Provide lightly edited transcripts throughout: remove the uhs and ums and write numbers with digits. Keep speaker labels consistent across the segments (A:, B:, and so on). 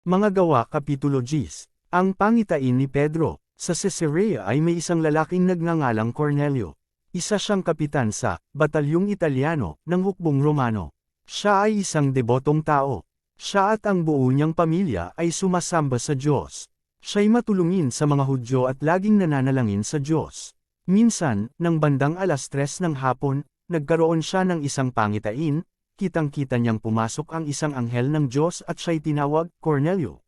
A: Mga Gawa Kapitulo 10. Ang pangitain ni Pedro. Sa Caesarea ay may isang lalaking nagngangalang Cornelio. Isa siyang kapitan sa batalyong Italyano ng hukbong Romano. Siya ay isang debotong tao. Siya at ang buo niyang pamilya ay sumasamba sa Diyos. Siya'y matulungin sa mga Hudyo at laging nananalangin sa Diyos. Minsan, nang bandang 3:00 ng hapon, nagkaroon siya ng isang pangitain. Kitang-kita niyang pumasok ang isang anghel ng Diyos at siya'y tinawag, Cornelio.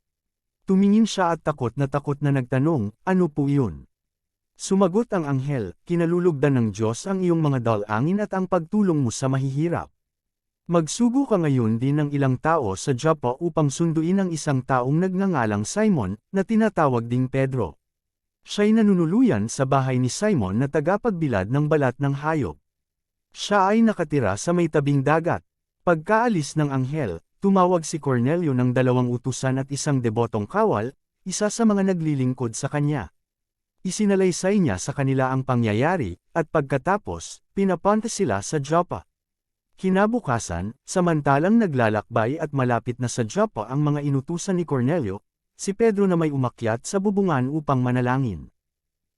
A: Tumingin siya at takot na nagtanong, ano po yun? Sumagot ang anghel, kinalulugdan ng Diyos ang iyong mga dalangin at ang pagtulong mo sa mahihirap. Magsugo ka ngayon din ng ilang tao sa Joppa upang sunduin ang isang taong nagngangalang Simon, na tinatawag ding Pedro. Siya'y nanunuluyan sa bahay ni Simon na tagapagbilad ng balat ng hayop. Siya ay nakatira sa may tabing dagat. Pagkaalis ng anghel, tumawag si Cornelio ng 2 utusan at isang debotong kawal, isa sa mga naglilingkod sa kanya. Isinalaysay niya sa kanila ang pangyayari, at pagkatapos, pinapunta sila sa Joppa. Kinabukasan, samantalang naglalakbay at malapit na sa Joppa ang mga inutusan ni Cornelio, si Pedro na may umakyat sa bubungan upang manalangin.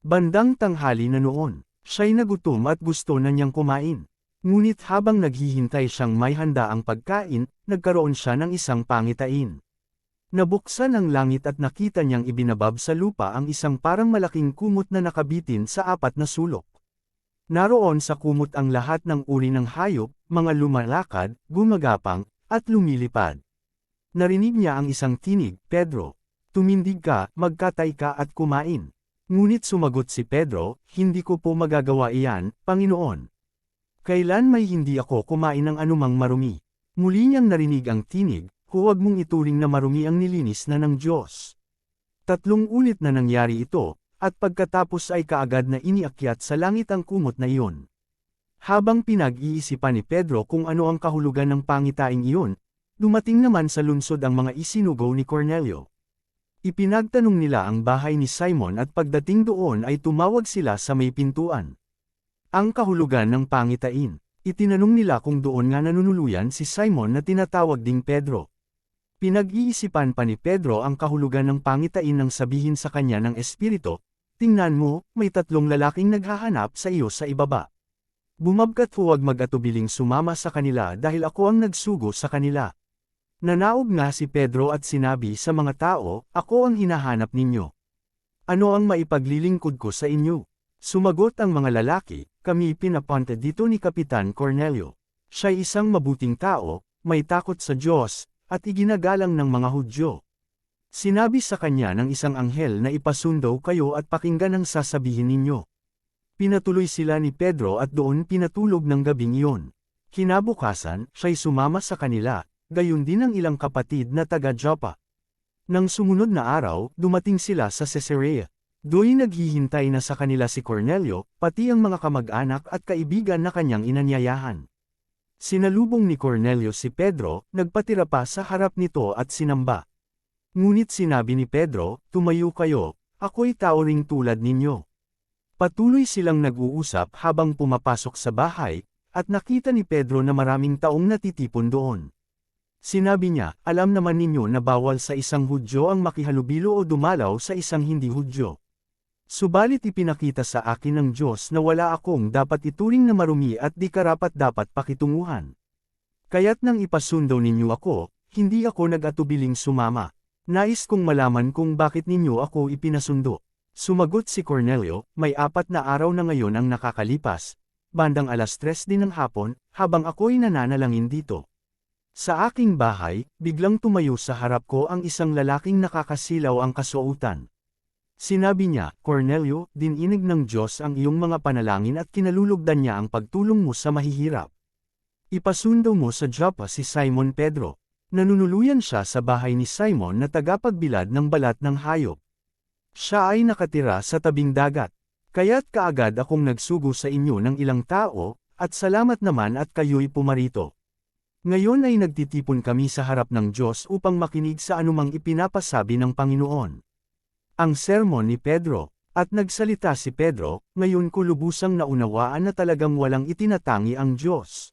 A: Bandang tanghali na noon, siya'y nagutom at gusto na niyang kumain. Ngunit habang naghihintay siyang may handa ang pagkain, nagkaroon siya ng isang pangitain. Nabuksan ang langit at nakita niyang ibinabab sa lupa ang isang parang malaking kumot na nakabitin sa 4 na sulok. Naroon sa kumot ang lahat ng uri ng hayop, mga lumalakad, gumagapang, at lumilipad. Narinig niya ang isang tinig, Pedro, tumindig ka, magkatay ka at kumain. Ngunit sumagot si Pedro, hindi ko po magagawa iyan, Panginoon. Kailan may hindi ako kumain ng anumang marumi? Muli niyang narinig ang tinig, huwag mong ituring na marumi ang nilinis na ng Diyos. 3 ulit na nangyari ito, at pagkatapos ay kaagad na iniakyat sa langit ang kumot na iyon. Habang pinag-iisipan ni Pedro kung ano ang kahulugan ng pangitaing iyon, dumating naman sa lungsod ang mga isinugo ni Cornelio. Ipinagtanong nila ang bahay ni Simon at pagdating doon ay tumawag sila sa may pintuan. Ang kahulugan ng pangitain. Itinanong nila kung doon nga nanunuluyan si Simon na tinatawag ding Pedro. Pinag-iisipan pa ni Pedro ang kahulugan ng pangitain nang sabihin sa kanya ng Espiritu, tingnan mo, may 3 lalaking naghahanap sa iyo sa ibaba. Bumabkat huwag mag-atubiling sumama sa kanila dahil ako ang nagsugo sa kanila. Nanaog nga si Pedro at sinabi sa mga tao, ako ang hinahanap ninyo. Ano ang maipaglilingkod ko sa inyo? Sumagot ang mga lalaki, kami pinapunta dito ni Kapitan Cornelio. Siya'y isang mabuting tao, may takot sa Diyos, at iginagalang ng mga Hudyo. Sinabi sa kanya ng isang anghel na ipasundo kayo at pakinggan ang sasabihin ninyo. Pinatuloy sila ni Pedro at doon pinatulog ng gabing iyon. Kinabukasan, siya'y sumama sa kanila, gayon din ang ilang kapatid na taga Joppa. Nang sumunod na araw, dumating sila sa Caesarea. Do'y naghihintay na sa kanila si Cornelio, pati ang mga kamag-anak at kaibigan na kanyang inanyayahan. Sinalubong ni Cornelio si Pedro, nagpatira pa sa harap nito at sinamba. Ngunit sinabi ni Pedro, tumayo kayo, ako'y tao ring tulad ninyo. Patuloy silang nag-uusap habang pumapasok sa bahay, at nakita ni Pedro na maraming taong natitipon doon. Sinabi niya, alam naman ninyo na bawal sa isang Hudyo ang makihalubilo o dumalaw sa isang hindi Hudyo. Subalit ipinakita sa akin ng Diyos na wala akong dapat ituring na marumi at di karapat-dapat pakitunguhan. Kaya't nang ipasundo ninyo ako, hindi ako nag-atubiling sumama. Nais kong malaman kung bakit ninyo ako ipinasundo. Sumagot si Cornelio, may 4 na araw na ngayon ang nakakalipas, bandang 3:00 din ng hapon, habang ako'y nananalangin dito. Sa aking bahay, biglang tumayo sa harap ko ang isang lalaking nakakasilaw ang kasuotan. Sinabi niya, Cornelio, dininig ng Diyos ang iyong mga panalangin at kinalulugdan niya ang pagtulong mo sa mahihirap. Ipasundo mo sa Joppa si Simon Pedro. Nanunuluyan siya sa bahay ni Simon na tagapagbilad ng balat ng hayop. Siya ay nakatira sa tabing dagat. Kaya't kaagad akong nagsugo sa inyo ng ilang tao, at salamat naman at kayo'y pumarito. Ngayon ay nagtitipon kami sa harap ng Diyos upang makinig sa anumang ipinapasabi ng Panginoon. Ang sermon ni Pedro, at nagsalita si Pedro, ngayon ko lubusang naunawaan na talagang walang itinatangi ang Diyos.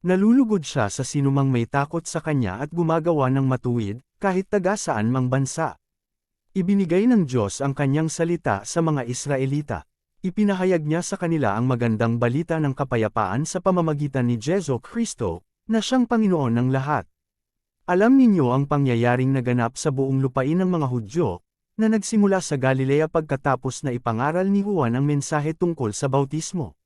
A: Nalulugod siya sa sinumang may takot sa kanya at gumagawa ng matuwid, kahit taga saan mang bansa. Ibinigay ng Diyos ang kanyang salita sa mga Israelita. Ipinahayag niya sa kanila ang magandang balita ng kapayapaan sa pamamagitan ni Jesu Kristo, na siyang Panginoon ng lahat. Alam ninyo ang pangyayaring naganap sa buong lupain ng mga Hudyo, na nagsimula sa Galilea pagkatapos na ipangaral ni Juan ang mensahe tungkol sa bautismo.